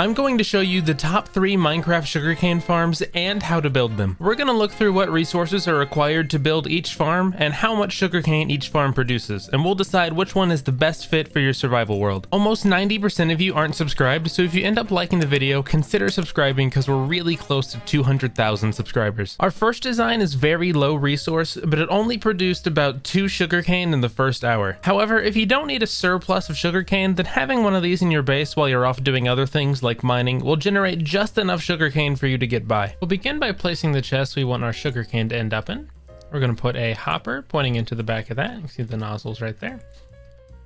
I'm going to show you the top 3 Minecraft sugarcane farms and how to build them. We're going to look through what resources are required to build each farm and how much sugarcane each farm produces, and we'll decide which one is the best fit for your survival world. Almost 90% of you aren't subscribed, so if you end up liking the video, consider subscribing because we're really close to 200,000 subscribers. Our first design is very low resource, but it only produced about 2 sugarcane in the first hour. However, if you don't need a surplus of sugarcane, then having one of these in your base while you're off doing other things like mining will generate just enough sugarcane for you to get by. We'll begin by placing the chest we want our sugarcane to end up in. We're going to put a hopper pointing into the back of that. You can see the nozzles right there.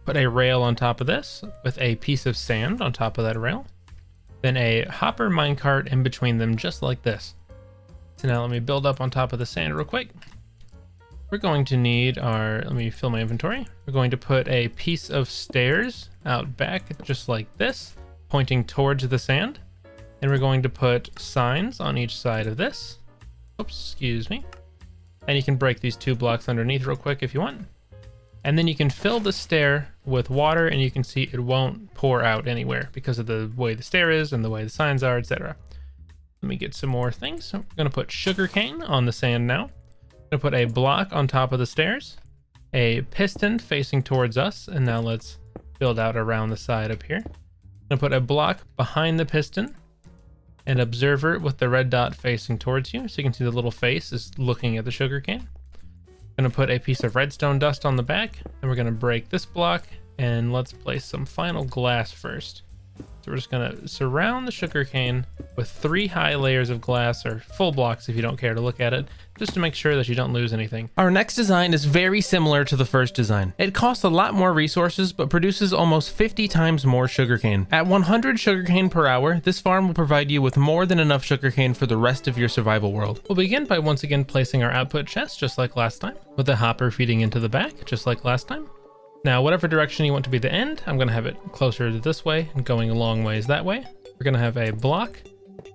Put a rail on top of this with a piece of sand on top of that rail. Then a hopper minecart in between them, just like this. So now let me build up on top of the sand real quick. We're going to need let me fill my inventory. We're going to put a piece of stairs out back, just like this, pointing towards the sand. And we're going to put signs on each side of this. Oops, excuse me. And you can break these 2 blocks underneath real quick if you want. And then you can fill the stair with water, and you can see it won't pour out anywhere because of the way the stair is and the way the signs are, etc. Let me get some more things. So we're going to put sugarcane on the sand now. I'm going to put a block on top of the stairs, a piston facing towards us, and now let's build out around the side up here. I'm going to put a block behind the piston, an observer with the red dot facing towards you, so you can see the little face is looking at the sugarcane. I'm going to put a piece of redstone dust on the back, and we're going to break this block, and let's place some final glass first. So we're just going to surround the sugarcane with 3 high layers of glass, or full blocks if you don't care to look at it, just to make sure that you don't lose anything. Our next design is very similar to the first design. It costs a lot more resources, but produces almost 50 times more sugarcane. At 100 sugarcane per hour, this farm will provide you with more than enough sugarcane for the rest of your survival world. We'll begin by once again placing our output chest, just like last time, with the hopper feeding into the back, just like last time. Now, whatever direction you want to be the end, I'm going to have it closer to this way and going a long ways that way. We're going to have a block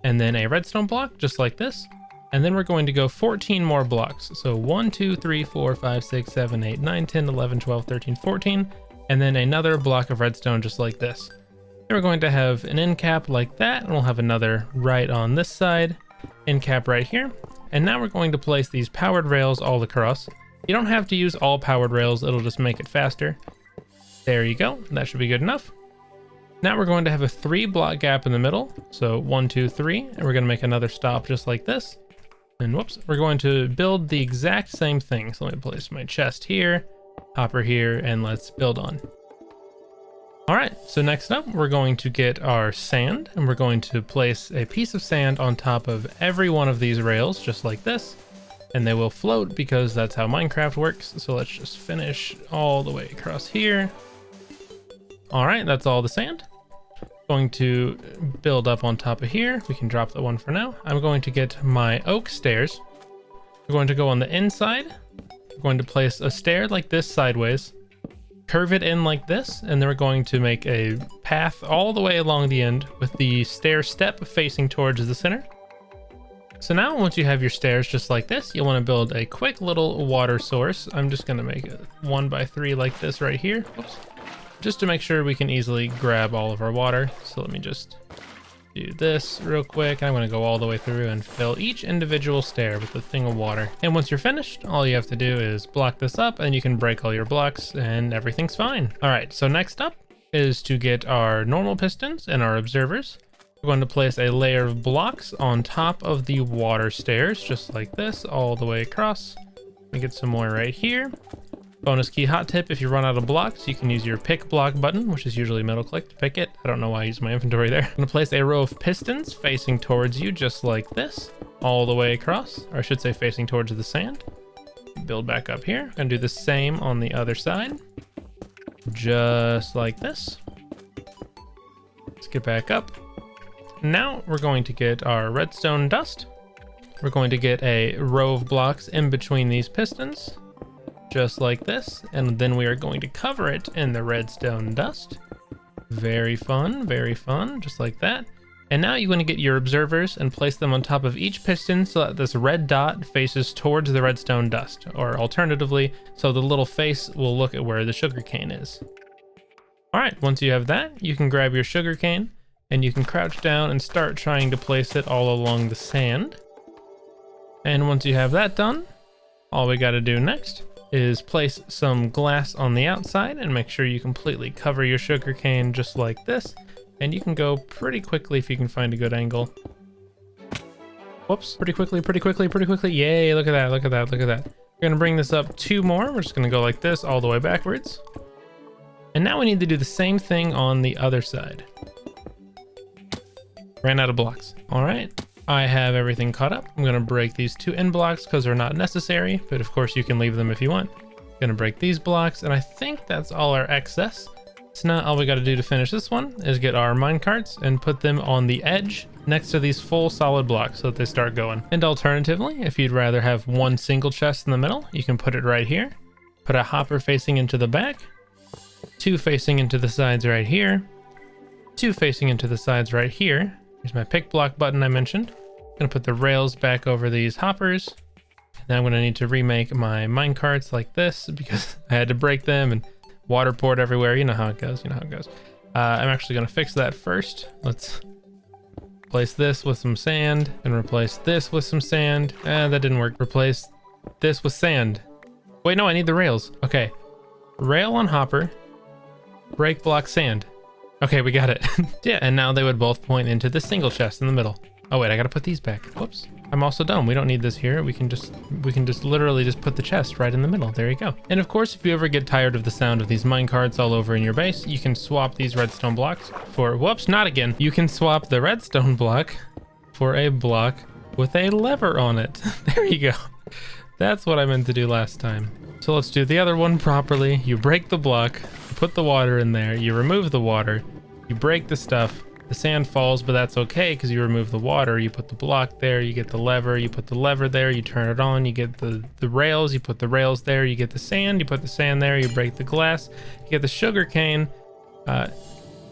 and then a redstone block, just like this. And then we're going to go 14 more blocks. So 1, 2, 3, 4, 5, 6, 7, 8, 9, 10, 11, 12, 13, 14. And then another block of redstone, just like this. Then we're going to have an end cap like that. And we'll have another right on this side, end cap right here. And now we're going to place these powered rails all across. You don't have to use all powered rails, it'll just make it faster. There you go, that should be good enough. Now we're going to have a 3 block gap in the middle. So 1, 2, 3, and we're going to make another stop just like this. And whoops, we're going to build the exact same thing. So let me place my chest here, hopper here, and let's build on. All right, so next up, we're going to get our sand, and we're going to place a piece of sand on top of every one of these rails, just like this. And they will float because that's how Minecraft works. So let's just finish all the way across here. All right, that's all the sand. Going to build up on top of here. We can drop the one for now. I'm going to get my oak stairs. We're going to go on the inside. We're going to place a stair like this sideways, curve it in like this, and then we're going to make a path all the way along the end with the stair step facing towards the center. So now once you have your stairs just like this, you'll want to build a quick little water source. I'm just going to make it 1 by 3 like this right here. Oops. Just to make sure we can easily grab all of our water. So let me just do this real quick. I'm going to go all the way through and fill each individual stair with a thing of water. And once you're finished, all you have to do is block this up and you can break all your blocks and everything's fine. All right, so next up is to get our normal pistons and our observers. We're going to place a layer of blocks on top of the water stairs, just like this, all the way across. Let me get some more right here. Bonus key hot tip, if you run out of blocks, you can use your pick block button, which is usually middle click to pick it. I don't know why I use my inventory there. I'm going to place a row of pistons facing towards you, just like this, all the way across, or I should say facing towards the sand. Build back up here. I'm going to do the same on the other side, just like this. Let's get back up. Now we're going to get our redstone dust. We're going to get a row of blocks in between these pistons, just like this, and then we are going to cover it in the redstone dust. Very fun, just like that. And now you want to get your observers and place them on top of each piston so that this red dot faces towards the redstone dust, or alternatively, so the little face will look at where the sugarcane is. All right, once you have that, you can grab your sugarcane and you can crouch down and start trying to place it all along the sand. And once you have that done, all we got to do next is place some glass on the outside and make sure you completely cover your sugarcane just like this. And you can go pretty quickly if you can find a good angle. Whoops, pretty quickly. Yay, look at that, look at that, look at that. We're gonna bring this up 2 more. We're just gonna go like this all the way backwards. And now we need to do the same thing on the other side. Ran out of blocks. All right, I have everything caught up. I'm gonna break these 2 end blocks because they're not necessary, but of course you can leave them if you want. Gonna break these blocks, and I think that's all our excess. So now all we gotta do to finish this one is get our minecarts and put them on the edge next to these full solid blocks so that they start going. And alternatively, if you'd rather have 1 single chest in the middle, you can put it right here. Put a hopper facing into the back, 2 facing into the sides right here, 2 facing into the sides right here. Here's my pick block button I mentioned. I'm gonna put the rails back over these hoppers. Now I'm gonna need to remake my minecarts like this because I had to break them and water poured everywhere. You know how it goes, I'm actually gonna fix that first. Let's replace this with some sand and replace this with some sand. That didn't work. Replace this with sand. Wait, no, I need the rails. Okay, rail on hopper, break block sand. Okay, we got it. Yeah, and now they would both point into the single chest in the middle. Oh wait, I gotta put these back. Whoops. I'm also dumb. We don't need this here. We can just literally just put the chest right in the middle. There you go. And of course, if you ever get tired of the sound of these minecarts all over in your base, you can swap these redstone blocks for, whoops, not again. You can swap the redstone block for a block with a lever on it. There you go. That's what I meant to do last time. So let's do the other one properly. You break the block, you put the water in there, you remove the water, you break the stuff. The sand falls, but that's okay because you remove the water. You put the block there, you get the lever, you put the lever there, you turn it on, you get the rails, you put the rails there, you get the sand, you put the sand there, you break the glass, you get the sugarcane.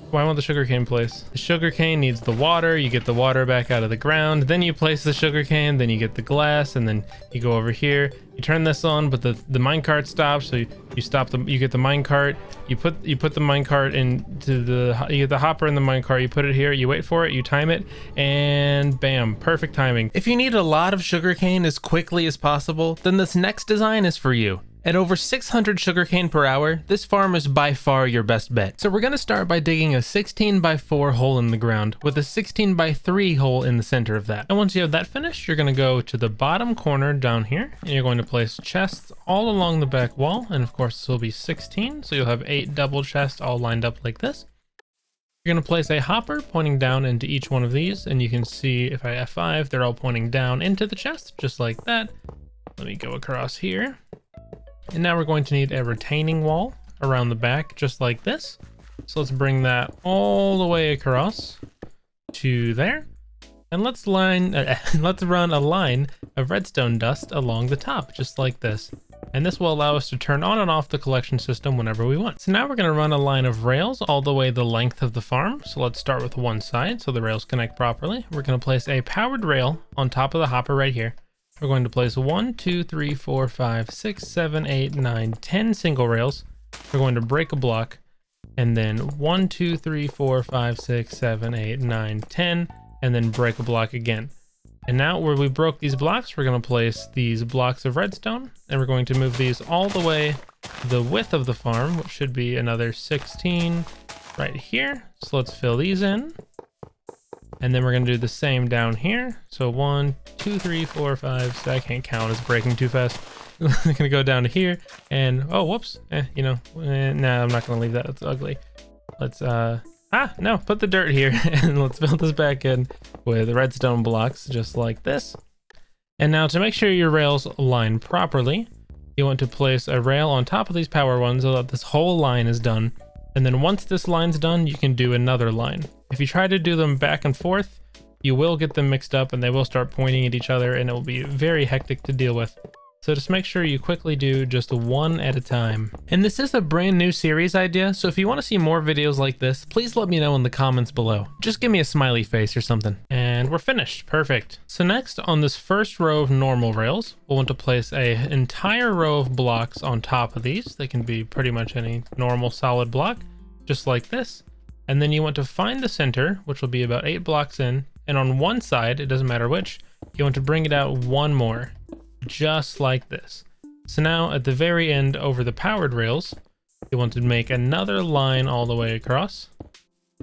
Why won't the sugarcane place? The sugarcane needs the water, you get the water back out of the ground, then you place the sugarcane, then you get the glass, and then you go over here, you turn this on, but the minecart stops, so you get the minecart, you put the minecart into you get the hopper in the minecart, you put it here, you wait for it, you time it, and bam, perfect timing. If you need a lot of sugarcane as quickly as possible, then this next design is for you. At over 600 sugarcane per hour, this farm is by far your best bet. So we're gonna start by digging a 16x4 hole in the ground with a 16x3 hole in the center of that. And once you have that finished, you're gonna go to the bottom corner down here and you're going to place chests all along the back wall. And of course this will be 16. So you'll have 8 double chests all lined up like this. You're gonna place a hopper pointing down into each one of these. And you can see if I F5, they're all pointing down into the chest, just like that. Let me go across here. And now we're going to need a retaining wall around the back, just like this. So let's bring that all the way across to there. And let's run a line of redstone dust along the top, just like this. And this will allow us to turn on and off the collection system whenever we want. So now we're going to run a line of rails all the way the length of the farm. So let's start with one side so the rails connect properly. We're going to place a powered rail on top of the hopper right here. We're going to place 1, 2, 3, 4, 5, 6, 7, 8, 9, 10 single rails. We're going to break a block and then 1, 2, 3, 4, 5, 6, 7, 8, 9, 10, and then break a block again. And now where we broke these blocks, we're going to place these blocks of redstone and we're going to move these all the way the width of the farm, which should be another 16 right here. So let's fill these in. And then we're going to do the same down here. So 1, 2, 3, 4, 5, 6, I can't count, it's breaking too fast. I'm going to go down to here and, oh, whoops. No, I'm not going to leave that, it's ugly. Let's, no, put the dirt here and let's fill this back in with redstone blocks, just like this. And now to make sure your rails line properly, you want to place a rail on top of these power ones so that this whole line is done. And then once this line's done, you can do another line. If you try to do them back and forth, you will get them mixed up and they will start pointing at each other and it will be very hectic to deal with. So just make sure you quickly do just one at a time. And this is a brand new series idea, so if you want to see more videos like this, please let me know in the comments below. Just give me a smiley face or something. And we're finished, perfect. So next on this first row of normal rails, we'll want to place an entire row of blocks on top of these. They can be pretty much any normal solid block, just like this. And then you want to find the center, which will be about 8 blocks in. And on one side, it doesn't matter which, you want to bring it out one more, just like this. So now at the very end over the powered rails, you want to make another line all the way across.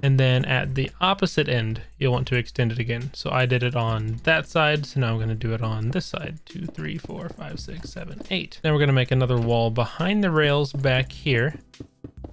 And then at the opposite end, you'll want to extend it again. So I did it on that side, so now I'm going to do it on this side. 2, 3, 4, 5, 6, 7, 8. Then we're going to make another wall behind the rails back here.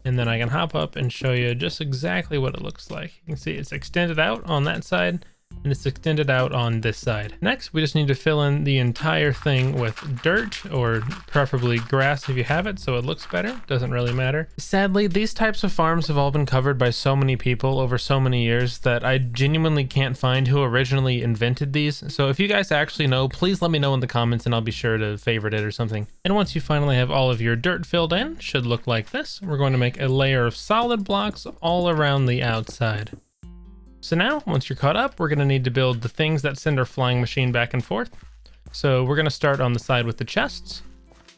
And then I can hop up and show you just exactly what it looks like. You can see it's extended out on that side, and it's extended out on this side. Next, we just need to fill in the entire thing with dirt, or preferably grass if you have it, so it looks better. Doesn't really matter. Sadly, these types of farms have all been covered by so many people over so many years that I genuinely can't find who originally invented these. So if you guys actually know, please let me know in the comments and I'll be sure to favorite it or something. And once you finally have all of your dirt filled in, should look like this. We're going to make a layer of solid blocks all around the outside. So now, once you're caught up, we're going to need to build the things that send our flying machine back and forth. So we're going to start on the side with the chests.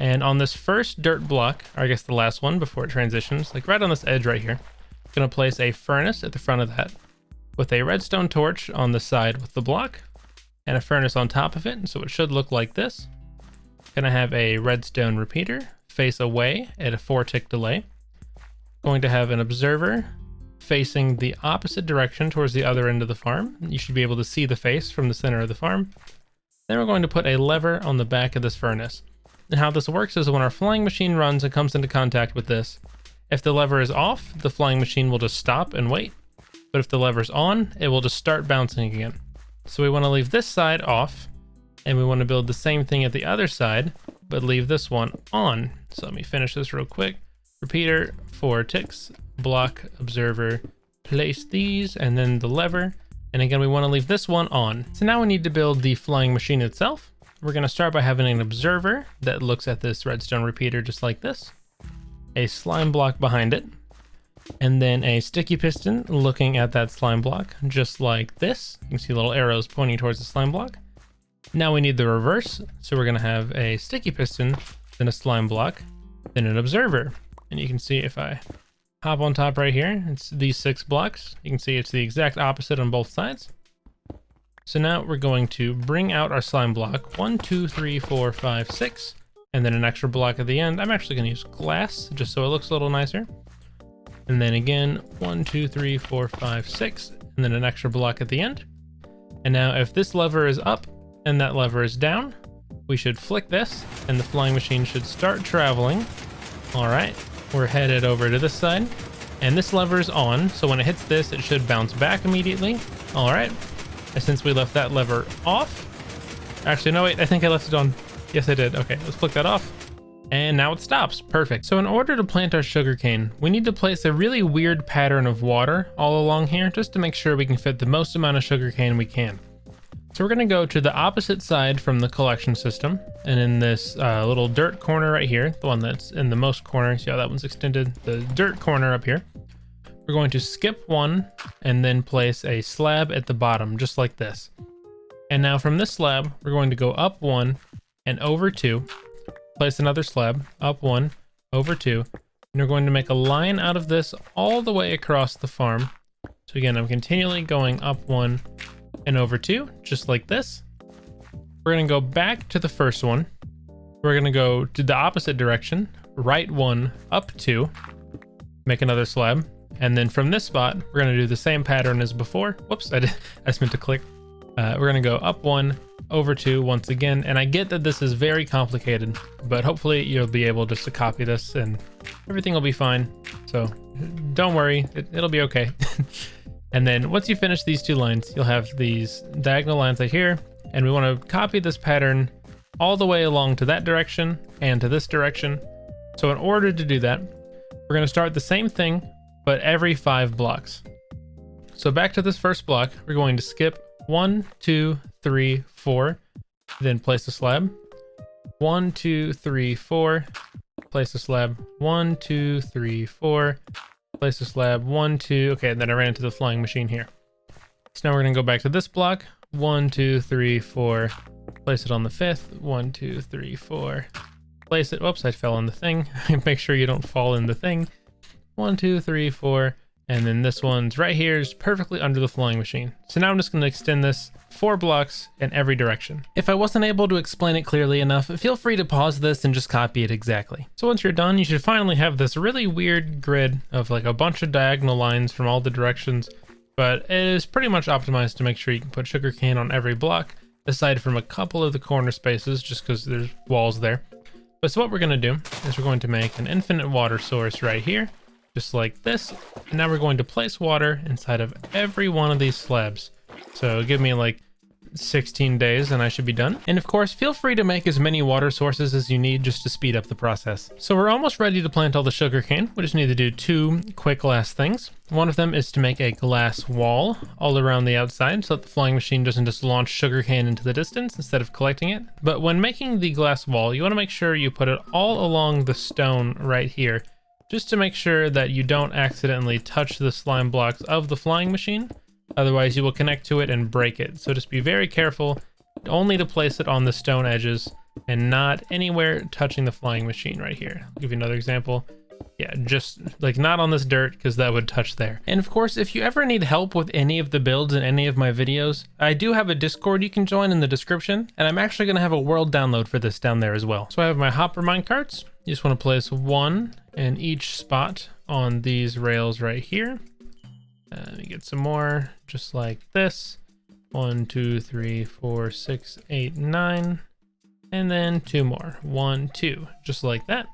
And on this first dirt block, or I guess the last one before it transitions, like right on this edge right here, I'm going to place a furnace at the front of that with a redstone torch on the side with the block and a furnace on top of it. So it should look like this. Going to have a redstone repeater face away at a 4-tick delay. Going to have an observer facing the opposite direction towards the other end of the farm. You should be able to see the face from the center of the farm. Then we're going to put a lever on the back of this furnace. And how this works is when our flying machine runs and comes into contact with this, if the lever is off, the flying machine will just stop and wait. But if the lever's on, it will just start bouncing again. So we want to leave this side off, and we want to build the same thing at the other side, but leave this one on. So let me finish this real quick. Repeater, 4 ticks, block, observer, place these, and then the lever. And again, we want to leave this one on. So now we need to build the flying machine itself. We're going to start by having an observer that looks at this redstone repeater just like this, a slime block behind it, and then a sticky piston looking at that slime block just like this. You can see little arrows pointing towards the slime block. Now we need the reverse. So we're going to have a sticky piston, then a slime block, then an observer. And you can see if I hop on top right here, it's these 6 blocks. You can see it's the exact opposite on both sides. So now we're going to bring out our slime block 1, 2, 3, 4, 5, 6, and then an extra block at the end. I'm actually going to use glass just so it looks a little nicer. And then again, 1, 2, 3, 4, 5, 6, and then an extra block at the end. And now if this lever is up and that lever is down, we should flick this and the flying machine should start traveling. All right. We're headed over to this side, and this lever is on, so when it hits this, it should bounce back immediately. All right, and since we left that lever off, actually, no, wait, I think I left it on. Yes, I did. Okay, let's flick that off, and now it stops. Perfect. So in order to plant our sugarcane, we need to place a really weird pattern of water all along here, just to make sure we can fit the most amount of sugarcane we can. So we're going to go to the opposite side from the collection system, and in this little dirt corner right here, the one that's in the most corner, see how that one's extended, the dirt corner up here, we're going to skip one and then place a slab at the bottom, just like this. And now from this slab, we're going to go up 1 and over 2, place another slab, up 1, over 2, and we're going to make a line out of this all the way across the farm. So again, I'm continually going up 1 and over 2, just like this. We're going to go back to the first one. We're going to go to the opposite direction, right 1, up 2, make another slab. And then from this spot, we're going to do the same pattern as before. Whoops, I just meant to click. We're going to go up 1, over 2 once again. And I get that this is very complicated, but hopefully you'll be able just to copy this and everything will be fine. So don't worry, it'll be okay. And then once you finish these 2 lines, you'll have these diagonal lines right here. And we want to copy this pattern all the way along to that direction and to this direction. So in order to do that, we're going to start the same thing, but every 5 blocks. So back to this first block, we're going to skip 1, 2, 3, 4, then place a slab. 1, 2, 3, 4, place a slab. 1, 2, 3, 4. Place a slab, 1, 2, okay, and then I ran into the flying machine here. So now we're gonna go back to this block, 1, 2, 3, 4, place it on the 5th, 1, 2, 3, 4, place it, whoops, I fell on the thing. Make sure you don't fall in the thing. 1, 2, 3, 4, And then this one's right here is perfectly under the flying machine. So now I'm just going to extend this 4 blocks in every direction. If I wasn't able to explain it clearly enough, feel free to pause this and just copy it exactly. So once you're done, you should finally have this really weird grid of like a bunch of diagonal lines from all the directions, but it is pretty much optimized to make sure you can put sugarcane on every block, aside from a couple of the corner spaces, just because there's walls there. But so what we're going to do is we're going to make an infinite water source right here, just like this. And now we're going to place water inside of every one of these slabs. So give me like 16 days and I should be done. And of course, feel free to make as many water sources as you need just to speed up the process. So we're almost ready to plant all the sugarcane. We just need to do 2 quick last things. One of them is to make a glass wall all around the outside so that the flying machine doesn't just launch sugarcane into the distance instead of collecting it. But when making the glass wall, you want to make sure you put it all along the stone right here, just to make sure that you don't accidentally touch the slime blocks of the flying machine. Otherwise you will connect to it and break it. So just be very careful only to place it on the stone edges and not anywhere touching the flying machine right here. I'll give you another example. Yeah, just like not on this dirt because that would touch there. And of course, if you ever need help with any of the builds in any of my videos, I do have a Discord you can join in the description, and I'm actually going to have a world download for this down there as well. So I have my hopper minecarts. You just want to place 1 in each spot on these rails right here. Let me get some more, just like this. 1, 2, 3, 4, 6, 8, 9. And then 2 more. 1, 2, just like that.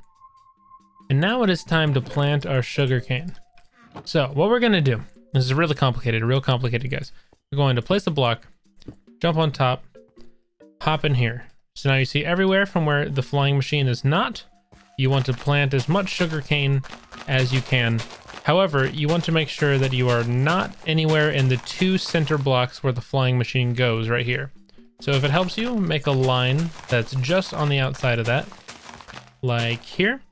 And now it is time to plant our sugarcane. So what we're going to do, this is really complicated, real complicated, guys. We're going to place a block, jump on top, hop in here. So now you see everywhere from where the flying machine is not, you want to plant as much sugarcane as you can. However, you want to make sure that you are not anywhere in the 2 center blocks where the flying machine goes right here. So if it helps you, make a line that's just on the outside of that, like here.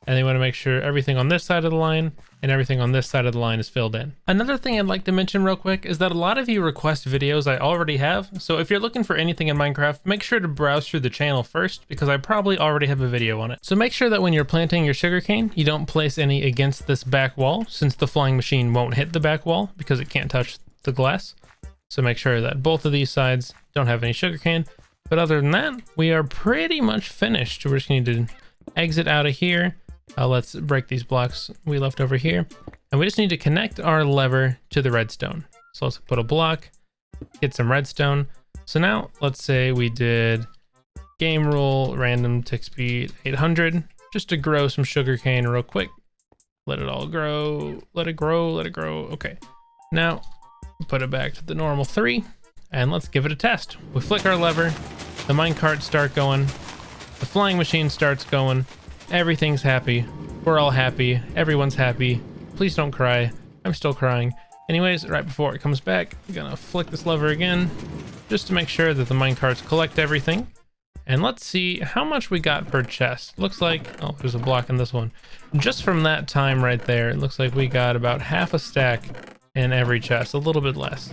And you want to make sure everything on this side of the line and everything on this side of the line is filled in. Another thing I'd like to mention real quick is that a lot of you request videos I already have. So if you're looking for anything in Minecraft, make sure to browse through the channel first because I probably already have a video on it. So make sure that when you're planting your sugarcane, you don't place any against this back wall since the flying machine won't hit the back wall because it can't touch the glass. So make sure that both of these sides don't have any sugarcane. But other than that, we are pretty much finished. We're just going to exit out of here. Let's break these blocks we left over here. And we just need to connect our lever to the redstone. So let's put a block, get some redstone. So now let's say we did game rule random tick speed 800 just to grow some sugarcane real quick. Let it all grow, let it grow, let it grow. Okay, now put it back to the normal 3 and let's give it a test. We flick our lever, the minecarts start going, the flying machine starts going. Everything's happy. We're all happy. Everyone's happy. Please don't cry. I'm still crying. Anyways, right before it comes back, I'm gonna flick this lever again just to make sure that the minecarts collect everything. And let's see how much we got per chest. Looks like, oh, there's a block in this one. Just from that time right there, it looks like we got about half a stack in every chest, a little bit less.